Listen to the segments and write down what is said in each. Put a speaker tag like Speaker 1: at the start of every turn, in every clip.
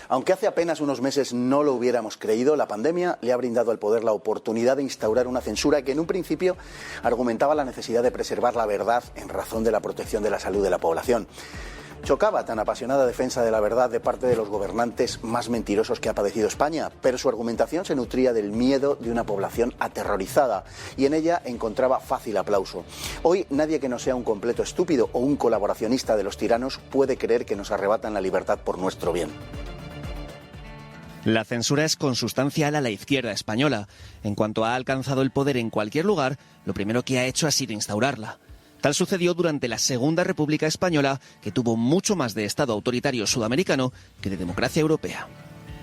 Speaker 1: Aunque hace apenas unos meses no lo hubiéramos creído, la pandemia le ha brindado al poder la oportunidad de instaurar una censura que en un principio argumentaba la necesidad de preservar la verdad en razón de la protección de la salud de la población. Chocaba tan apasionada defensa de la verdad de parte de los gobernantes más mentirosos que ha padecido España, pero su argumentación se nutría del miedo de una población aterrorizada y en ella encontraba fácil aplauso. Hoy nadie que no sea un completo estúpido o un colaboracionista de los tiranos puede creer que nos arrebatan la libertad por nuestro bien.
Speaker 2: La censura es consustancial a la izquierda española. En cuanto ha alcanzado el poder en cualquier lugar, lo primero que ha hecho ha sido instaurarla. Tal sucedió durante la Segunda República Española, que tuvo mucho más de Estado autoritario sudamericano que de democracia europea.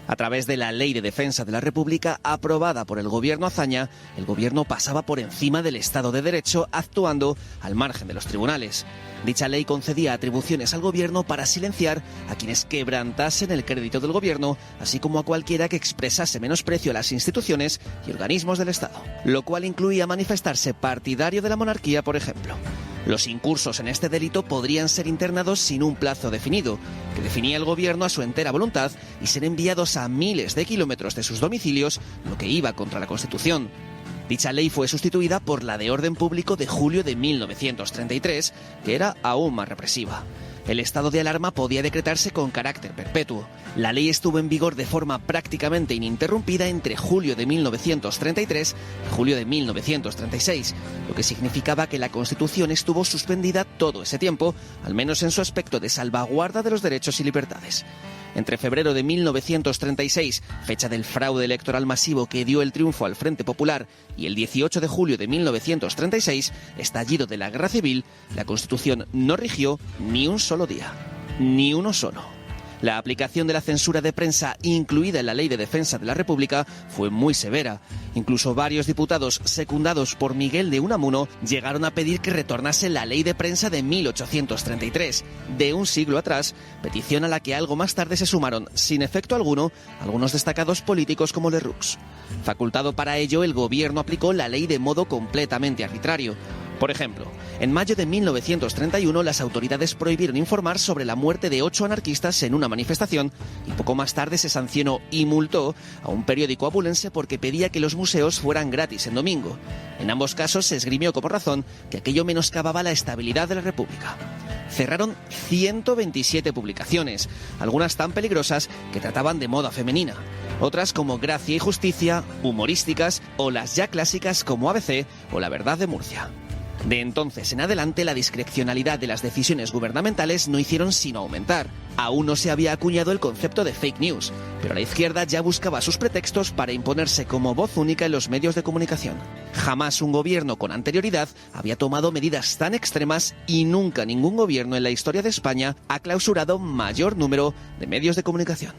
Speaker 2: A través de la Ley de Defensa de la República, aprobada por el gobierno Azaña, el gobierno pasaba por encima del Estado de Derecho, actuando al margen de los tribunales. Dicha ley concedía atribuciones al gobierno para silenciar a quienes quebrantasen el crédito del gobierno, así como a cualquiera que expresase menosprecio a las instituciones y organismos del Estado, lo cual incluía manifestarse partidario de la monarquía, por ejemplo. Los incursos en este delito podrían ser internados sin un plazo definido, que definía el gobierno a su entera voluntad, y ser enviados a miles de kilómetros de sus domicilios, lo que iba contra la Constitución. Dicha ley fue sustituida por la de Orden Público de julio de 1933, que era aún más represiva. El estado de alarma podía decretarse con carácter perpetuo. La ley estuvo en vigor de forma prácticamente ininterrumpida entre julio de 1933 y julio de 1936, lo que significaba que la Constitución estuvo suspendida todo ese tiempo, al menos en su aspecto de salvaguarda de los derechos y libertades. Entre febrero de 1936, fecha del fraude electoral masivo que dio el triunfo al Frente Popular, y el 18 de julio de 1936, estallido de la Guerra Civil, la Constitución no rigió ni un solo día. Ni uno solo. La aplicación de la censura de prensa, incluida en la Ley de Defensa de la República, fue muy severa. Incluso varios diputados, secundados por Miguel de Unamuno, llegaron a pedir que retornase la Ley de Prensa de 1833, de un siglo atrás, petición a la que algo más tarde se sumaron, sin efecto alguno, algunos destacados políticos como Lerroux. Facultado para ello, el gobierno aplicó la ley de modo completamente arbitrario. Por ejemplo, en mayo de 1931 las autoridades prohibieron informar sobre la muerte de 8 anarquistas en una manifestación, y poco más tarde se sancionó y multó a un periódico abulense porque pedía que los museos fueran gratis en domingo. En ambos casos se esgrimió como razón que aquello menoscababa la estabilidad de la República. Cerraron 127 publicaciones, algunas tan peligrosas que trataban de moda femenina, otras como Gracia y Justicia, humorísticas, o las ya clásicas como ABC o La Verdad de Murcia. De entonces en adelante, la discrecionalidad de las decisiones gubernamentales no hicieron sino aumentar. Aún no se había acuñado el concepto de fake news, pero la izquierda ya buscaba sus pretextos para imponerse como voz única en los medios de comunicación. Jamás un gobierno con anterioridad había tomado medidas tan extremas, y nunca ningún gobierno en la historia de España ha clausurado mayor número de medios de comunicación.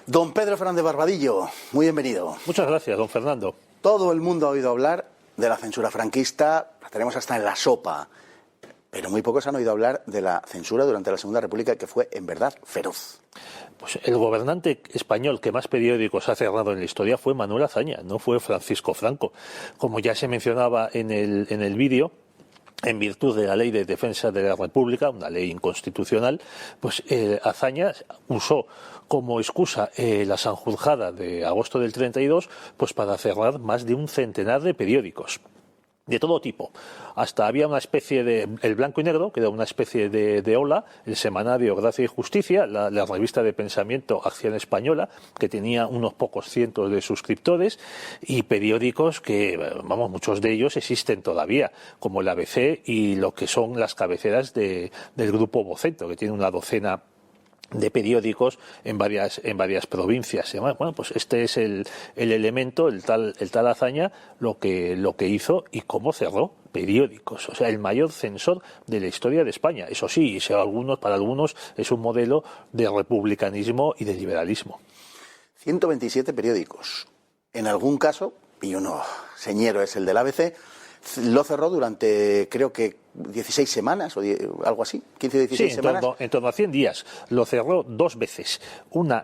Speaker 1: Don Pedro Fernández Barbadillo, muy bienvenido.
Speaker 3: Muchas gracias, don Fernando.
Speaker 1: Todo el mundo ha oído hablar de la censura franquista, la tenemos hasta en la sopa, pero muy pocos han oído hablar de la censura durante la Segunda República, que fue en verdad feroz.
Speaker 3: Pues el gobernante español que más periódicos ha cerrado en la historia fue Manuel Azaña, no fue Francisco Franco. Como ya se mencionaba en el vídeo, en virtud de la Ley de Defensa de la República, una ley inconstitucional, pues Azaña usó como excusa la Sanjurjada de agosto del 32, pues para cerrar más de un centenar de periódicos. De todo tipo. Hasta había una especie de El Blanco y Negro, que era una especie de ola, el semanario Gracia y Justicia, la revista de pensamiento Acción Española, que tenía unos pocos cientos de suscriptores, y periódicos que, vamos, muchos de ellos existen todavía, como el ABC y lo que son las cabeceras del Grupo Vocento, que tiene una docena de periódicos en varias provincias. Bueno, pues este es el elemento, el tal Azaña, lo que hizo y cómo cerró periódicos. O sea, el mayor censor de la historia de España. Eso sí, para algunos es un modelo de republicanismo y de liberalismo.
Speaker 1: 127 periódicos. En algún caso, y uno señero es el del ABC, lo cerró durante, creo que 16 semanas o algo así, 15 o 16 semanas.
Speaker 3: En torno a 100 días. Lo cerró 2 veces. Una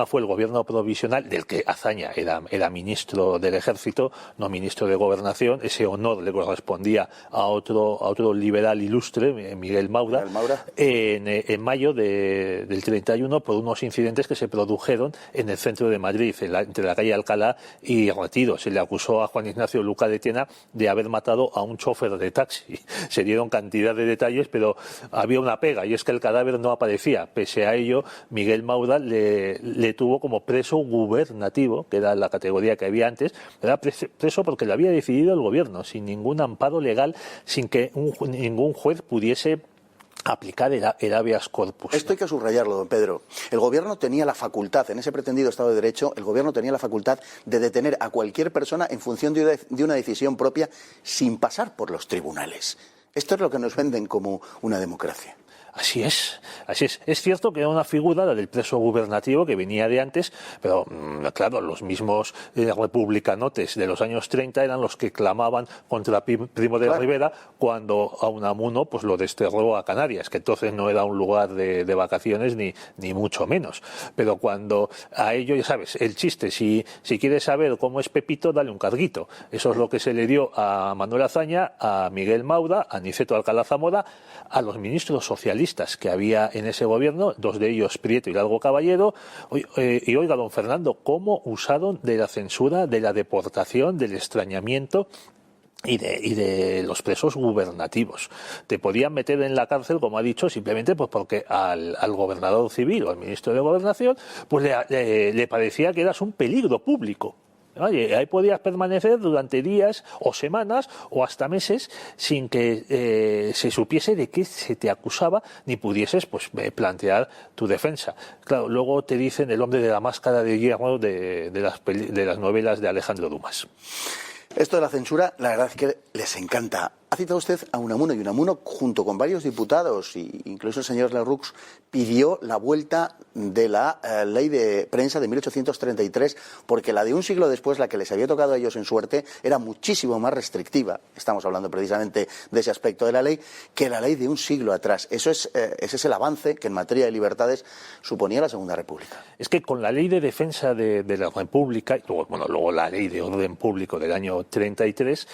Speaker 3: fue el gobierno provisional, del que Azaña era ministro del Ejército, no ministro de Gobernación. Ese honor le correspondía a otro liberal ilustre, Miguel Maura. En mayo del 31, por unos incidentes que se produjeron en el centro de Madrid, entre la calle Alcalá y Retiro. Se le acusó a Juan Ignacio Luca de Tena de haber matado a un chofer de taxi. Se dieron cantidad de detalles, pero había una pega, y es que el cadáver no aparecía. Pese a ello, Miguel Maura le tuvo como preso gubernativo, que era la categoría que había antes. Era preso porque lo había decidido el gobierno, sin ningún amparo legal, sin que ningún juez pudiese aplicar el habeas corpus.
Speaker 1: Esto hay que subrayarlo, don Pedro. El gobierno tenía la facultad, en ese pretendido Estado de Derecho, el gobierno tenía la facultad de detener a cualquier persona en función de una decisión propia sin pasar por los tribunales. Esto es lo que nos venden como una democracia.
Speaker 3: Así es. Es cierto que era una figura, la del preso gubernativo, que venía de antes, pero claro, los mismos republicanotes de los años 30 eran los que clamaban contra Primo de Rivera cuando a Unamuno pues lo desterró a Canarias, que entonces no era un lugar de vacaciones ni mucho menos. Pero cuando a ello, ya sabes, el chiste, si quieres saber cómo es Pepito, dale un carguito. Eso es lo que se le dio a Manuel Azaña, a Miguel Maura, a Niceto Alcalá Zamora, a los ministros socialistas que había en ese gobierno, 2 de ellos Prieto y Hidalgo Caballero. Y oiga, don Fernando, cómo usaron de la censura, de la deportación, del extrañamiento y de los presos gubernativos. Te podían meter en la cárcel, como ha dicho, simplemente pues porque al gobernador civil o al ministro de Gobernación pues le parecía que eras un peligro público. Oye, ahí podías permanecer durante días o semanas o hasta meses sin que se supiese de qué se te acusaba ni pudieses pues plantear tu defensa. Claro, luego te dicen el hombre de la máscara de hierro de las novelas de Alejandro Dumas.
Speaker 1: Esto de la censura, la verdad es que les encanta. Ha citado usted a Unamuno, y Unamuno, junto con varios diputados, e incluso el señor Lerroux, pidió la vuelta de la ley de prensa de 1833, porque la de un siglo después, la que les había tocado a ellos en suerte, era muchísimo más restrictiva, estamos hablando precisamente de ese aspecto de la ley, que la ley de un siglo atrás. Ese es el avance que en materia de libertades suponía la Segunda República.
Speaker 3: Es que con la ley de defensa de la República, y luego la ley de orden público del año 33,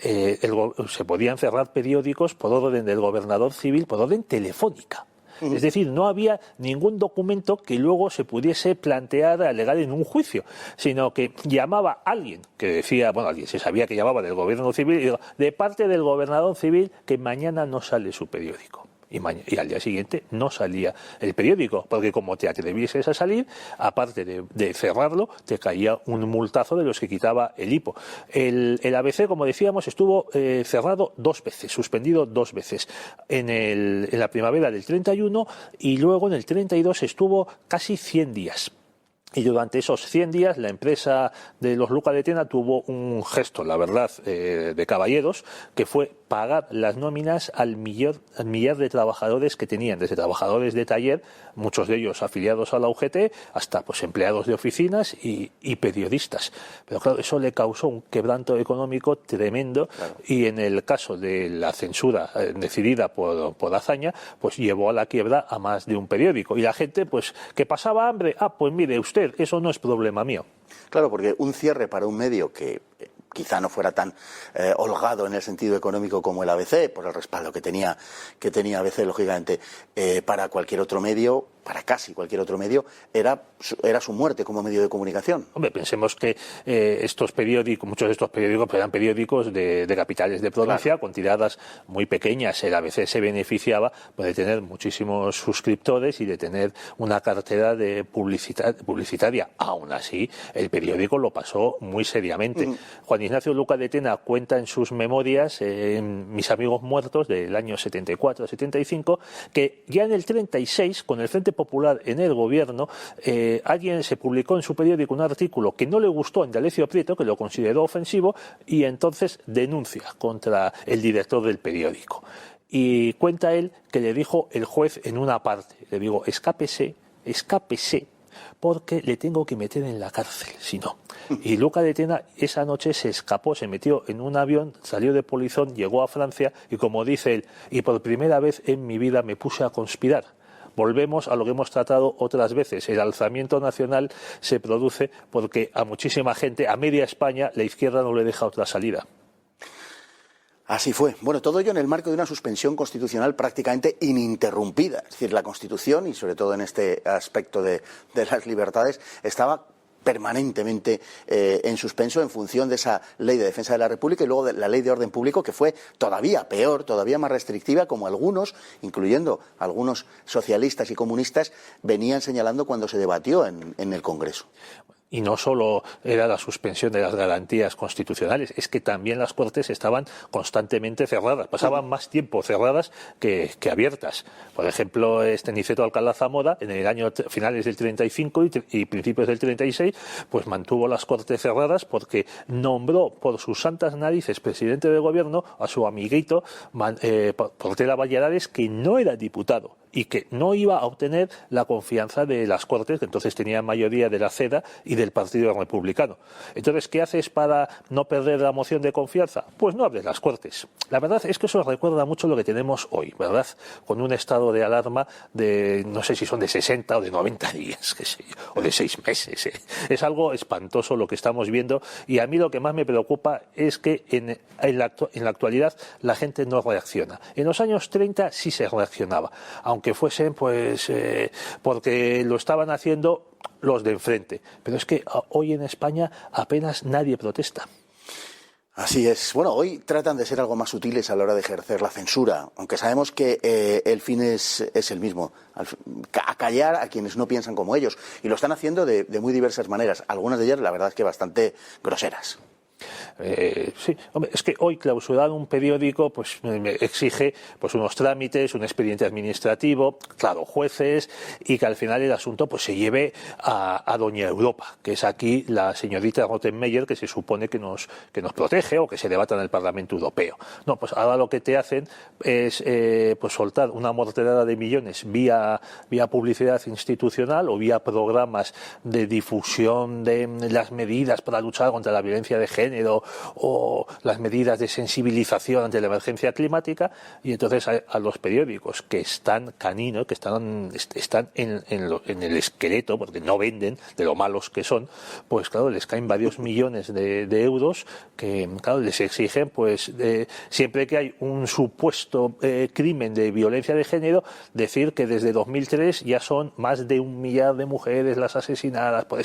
Speaker 3: se podían cerrar periódicos por orden del gobernador civil, por orden telefónica. Es decir, no había ningún documento que luego se pudiese plantear, alegar en un juicio, sino que llamaba a alguien que decía, alguien se sabía que llamaba del gobierno civil, y digo, de parte del gobernador civil, que mañana no sale su periódico. Y al día siguiente no salía el periódico, porque como te atrevieses a salir, aparte de cerrarlo, te caía un multazo de los que quitaba el hipo. El ABC, como decíamos, estuvo cerrado 2 veces, suspendido 2 veces. En la primavera del 31 y luego en el 32 estuvo casi 100 días. Y durante esos 100 días la empresa de los Luca de Tena tuvo un gesto, la verdad, de caballeros, que fue pagar las nóminas al millar de trabajadores que tenían, desde trabajadores de taller, muchos de ellos afiliados a la UGT, hasta pues empleados de oficinas y periodistas. Pero claro, eso le causó un quebranto económico tremendo, claro. Y en el caso de la censura decidida por Azaña, pues llevó a la quiebra a más de un periódico. Y la gente, pues, que pasaba hambre, pues mire usted, eso no es problema mío.
Speaker 1: Claro, porque un cierre para un medio que quizá no fuera tan holgado en el sentido económico como el ABC, por el respaldo que tenía ABC, lógicamente, para cualquier otro medio, para casi cualquier otro medio, era su muerte como medio de comunicación.
Speaker 3: Hombre, pensemos que muchos de estos periódicos eran periódicos de capitales de provincia, claro, con tiradas muy pequeñas. El ABC se beneficiaba de tener muchísimos suscriptores y de tener una cartera de publicitaria. Aún así, el periódico lo pasó muy seriamente. Juan Ignacio Luca de Tena cuenta en sus memorias, en Mis amigos muertos, del año 74-75, que ya en el 36, con el Frente Popular en el gobierno, alguien se publicó en su periódico un artículo que no le gustó a Indalecio Prieto, que lo consideró ofensivo, y entonces denuncia contra el director del periódico. Y cuenta él que le dijo el juez en una parte, le digo, escápese, porque le tengo que meter en la cárcel, si no. Y Luca de Tena esa noche se escapó, se metió en un avión, salió de Polizón, llegó a Francia y, como dice él, y por primera vez en mi vida me puse a conspirar. Volvemos a lo que hemos tratado otras veces. El alzamiento nacional se produce porque a muchísima gente, a media España, la izquierda no le deja otra salida.
Speaker 1: Así fue. Bueno, todo ello en el marco de una suspensión constitucional prácticamente ininterrumpida. Es decir, la Constitución, y sobre todo en este aspecto de las libertades, estaba permanentemente en suspenso en función de esa ley de defensa de la República y luego de la ley de orden público, que fue todavía peor, todavía más restrictiva, como algunos, incluyendo algunos socialistas y comunistas, venían señalando cuando se debatió en el Congreso.
Speaker 3: Y no solo era la suspensión de las garantías constitucionales, es que también las Cortes estaban constantemente cerradas, pasaban más tiempo cerradas que abiertas. Por ejemplo, Niceto Alcalá Zamora, en el año finales del 35 y principios del 36, pues mantuvo las Cortes cerradas porque nombró por sus santas narices presidente de gobierno a su amiguito Portela Valladares, que no era diputado y que no iba a obtener la confianza de las Cortes, que entonces tenían mayoría de la CEDA y del Partido Republicano. Entonces, ¿qué haces para no perder la moción de confianza? Pues no abres las Cortes. La verdad es que eso recuerda mucho lo que tenemos hoy, ¿verdad? Con un estado de alarma de, no sé si son de 60 o de 90 días, qué sé yo, o de 6 meses. Es algo espantoso lo que estamos viendo, y a mí lo que más me preocupa es que en la actualidad la gente no reacciona. En los años 30 sí se reaccionaba, aunque fuesen pues porque lo estaban haciendo los de enfrente. Pero es que hoy en España apenas nadie protesta.
Speaker 1: Así es. Bueno, hoy tratan de ser algo más sutiles a la hora de ejercer la censura, aunque sabemos que el fin es el mismo, acallar a quienes no piensan como ellos. Y lo están haciendo de muy diversas maneras, algunas de ellas la verdad es que bastante groseras.
Speaker 3: Sí, hombre, es que hoy clausurar un periódico pues exige pues unos trámites, un expediente administrativo, claro, jueces, y que al final el asunto pues se lleve a Doña Europa, que es aquí la señorita Rottenmeier, que se supone que nos protege, o que se debata en el Parlamento Europeo. No, pues ahora lo que te hacen es pues soltar una morterada de millones vía publicidad institucional o vía programas de difusión de las medidas para luchar contra la violencia de género o las medidas de sensibilización ante la emergencia climática, y entonces a los periódicos que están caninos, que están en el esqueleto, porque no venden, de lo malos que son, pues claro, les caen varios millones de euros que, claro, les exigen, pues siempre que hay un supuesto crimen de violencia de género, decir que desde 2003 ya son más de 1 millar de mujeres las asesinadas por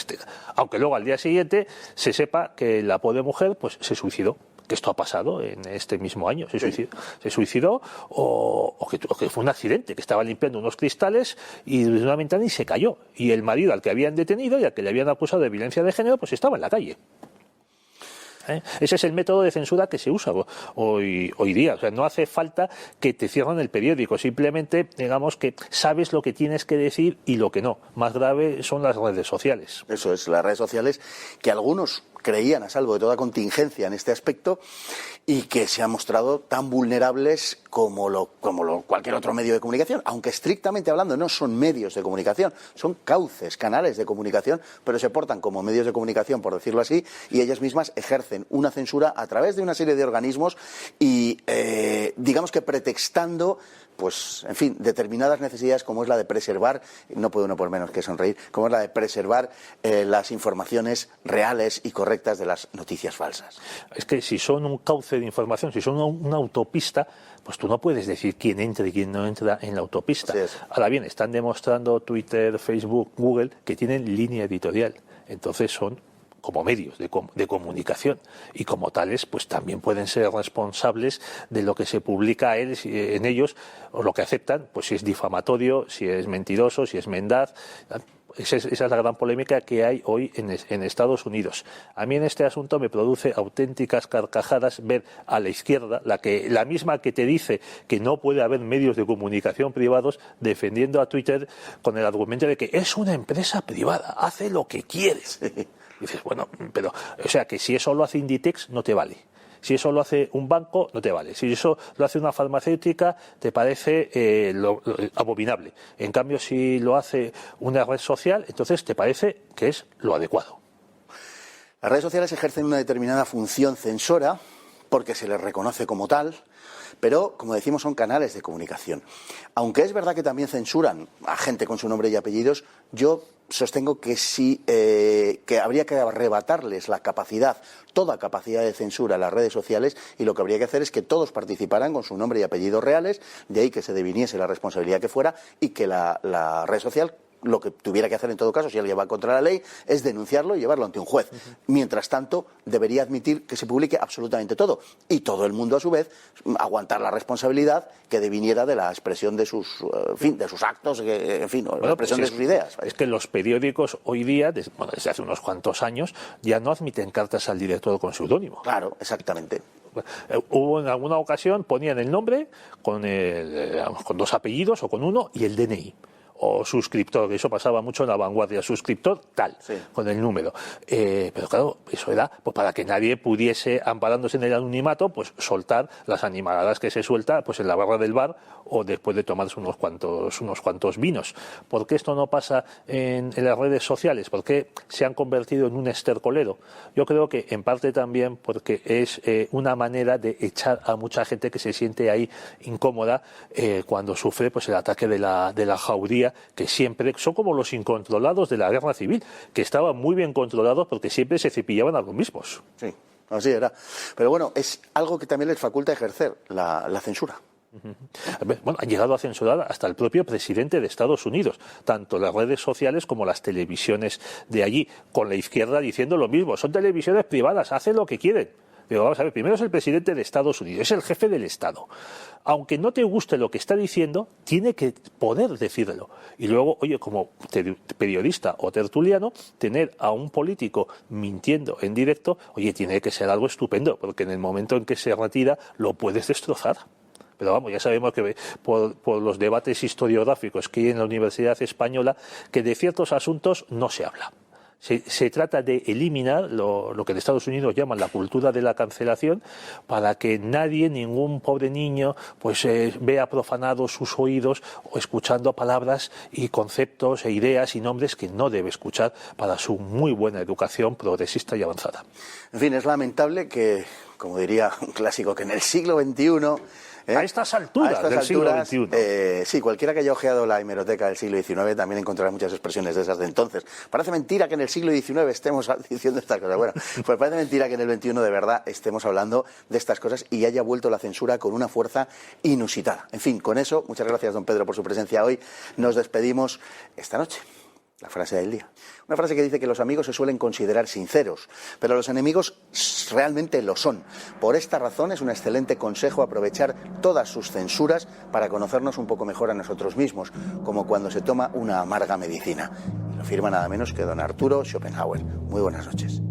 Speaker 3: aunque luego al día siguiente se sepa que la pobre mujer pues se suicidó, que esto ha pasado en este mismo año, se suicidó o que fue un accidente, que estaba limpiando unos cristales y desde una ventana y se cayó, y el marido al que habían detenido y al que le habían acusado de violencia de género pues estaba en la calle. Ese es el método de censura que se usa hoy día. O sea, no hace falta que te cierren el periódico, simplemente digamos que sabes lo que tienes que decir y lo que no. Más grave son las redes sociales. Eso es, las redes sociales, que algunos creían a salvo de toda contingencia en este aspecto y que se han mostrado tan vulnerables como cualquier otro medio de comunicación, aunque estrictamente hablando no son medios de comunicación, son cauces, canales de comunicación, pero se portan como medios de comunicación, por decirlo así, y ellas mismas ejercen una censura a través de una serie de organismos y digamos que pretextando pues, en fin, determinadas necesidades como es la de preservar, no puede uno por menos que sonreír, como es la de preservar las informaciones reales y correctas de las noticias falsas. Es que si son un cauce de información, si son una autopista, pues tú no puedes decir quién entra y quién no entra en la autopista. Ahora bien, están demostrando Twitter, Facebook, Google que tienen línea editorial, entonces son como medios de comunicación y como tales pues también pueden ser responsables de lo que se publica en ellos, o lo que aceptan, pues si es difamatorio, si es mentiroso, si es mendaz. Esa es la gran polémica que hay hoy en Estados Unidos. A mí en este asunto me produce auténticas carcajadas ver a la izquierda, la misma que te dice que no puede haber medios de comunicación privados, defendiendo a Twitter con el argumento de que es una empresa privada, hace lo que quiere. Y dices, bueno, pero, o sea, que si eso lo hace Inditex no te vale. Si eso lo hace un banco, no te vale. Si eso lo hace una farmacéutica, te parece lo abominable. En cambio, si lo hace una red social, entonces te parece que es lo adecuado.
Speaker 1: Las redes sociales ejercen una determinada función censora porque se les reconoce como tal, pero, como decimos, son canales de comunicación. Aunque es verdad que también censuran a gente con su nombre y apellidos, yo sostengo que sí, que habría que arrebatarles la capacidad, toda capacidad de censura a las redes sociales, y lo que habría que hacer es que todos participaran con su nombre y apellidos reales, de ahí que se deviniese la responsabilidad que fuera y que la red social lo que tuviera que hacer en todo caso, si alguien va contra la ley, es denunciarlo y llevarlo ante un juez. Mientras tanto, debería admitir que se publique absolutamente todo. Y todo el mundo, a su vez, aguantar la responsabilidad que deviniera de la expresión de sus, de sus actos, la expresión de sus ideas.
Speaker 3: Es que los periódicos hoy día, desde hace unos cuantos años, ya no admiten cartas al director con seudónimo.
Speaker 1: Claro, exactamente.
Speaker 3: Hubo en alguna ocasión, ponían el nombre con 2 apellidos o con uno y el DNI. O suscriptor, que eso pasaba mucho en La Vanguardia, suscriptor tal, sí, con el número. Pero claro, eso era pues para que nadie pudiese, amparándose en el anonimato, pues soltar las animaladas que se suelta pues en la barra del bar o después de tomarse unos cuantos vinos. ¿Por qué esto no pasa en las redes sociales? ¿Por qué se han convertido en un estercolero? Yo creo que en parte también porque es una manera de echar a mucha gente que se siente ahí incómoda cuando sufre pues el ataque de la jauría, que siempre son como los incontrolados de la guerra civil, que estaban muy bien controlados porque siempre se cepillaban a los mismos.
Speaker 1: Sí, así era. Pero bueno, es algo que también les faculta ejercer la censura.
Speaker 3: Bueno, han llegado a censurar hasta el propio presidente de Estados Unidos, tanto las redes sociales como las televisiones de allí, con la izquierda diciendo lo mismo. Son televisiones privadas, hacen lo que quieren. Pero vamos a ver, primero es el presidente de Estados Unidos, es el jefe del Estado. Aunque no te guste lo que está diciendo, tiene que poder decirlo. Y luego, oye, como periodista o tertuliano, tener a un político mintiendo en directo, oye, tiene que ser algo estupendo, porque en el momento en que se retira lo puedes destrozar. Pero vamos, ya sabemos que por los debates historiográficos que hay en la Universidad Española, que de ciertos asuntos no se habla. Se trata de eliminar lo que en Estados Unidos llaman la cultura de la cancelación, para que nadie, ningún pobre niño, pues vea profanados sus oídos o escuchando palabras y conceptos e ideas y nombres que no debe escuchar para su muy buena educación progresista y avanzada.
Speaker 1: En fin, es lamentable que, como diría un clásico, que en el siglo XXI...
Speaker 3: A estas alturas del siglo XXI.
Speaker 1: Sí, cualquiera que haya hojeado la hemeroteca del siglo XIX también encontrará muchas expresiones de esas de entonces. Parece mentira que en el siglo XIX estemos diciendo estas cosas. Bueno, pues parece mentira que en el XXI de verdad estemos hablando de estas cosas y haya vuelto la censura con una fuerza inusitada. En fin, con eso, muchas gracias, don Pedro, por su presencia hoy. Nos despedimos esta noche. La frase del día. Una frase que dice que los amigos se suelen considerar sinceros, pero los enemigos realmente lo son. Por esta razón es un excelente consejo aprovechar todas sus censuras para conocernos un poco mejor a nosotros mismos, como cuando se toma una amarga medicina. Y lo firma nada menos que don Arturo Schopenhauer. Muy buenas noches.